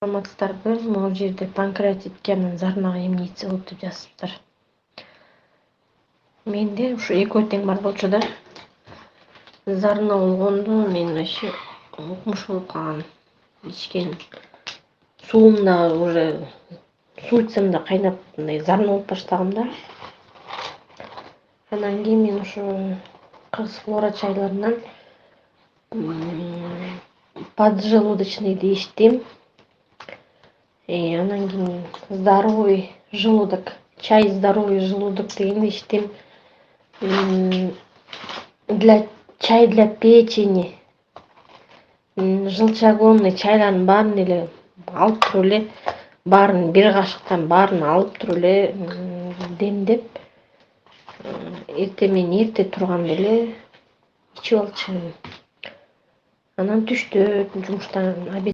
Саламатсыздарбы? Могул жерде панкреатитке анан зарнага эмне ичсе болот деп жазыптыр. Менде ушу экөө тең бар болчу да. Зарна болгондо мен вообще укмуш болуп калган. Ичкен суум да уже суу ичсем да кайнап мындай зарна болуп баштагам да. Анан кийин мен ушу кыргыз флора чайларынан поджелудочныйды ичтим. Анан кийин здоровый желудок, чай здоровый желудок дегенди ичтим. Чай для печени, желчегонный чайлардын баарын эле алып туруп эле, баарын бир кашыктан баарын алып туруп эле демдеп, эртең менен эрте турганда эле ичип алчумун. Анан түштө жумуштан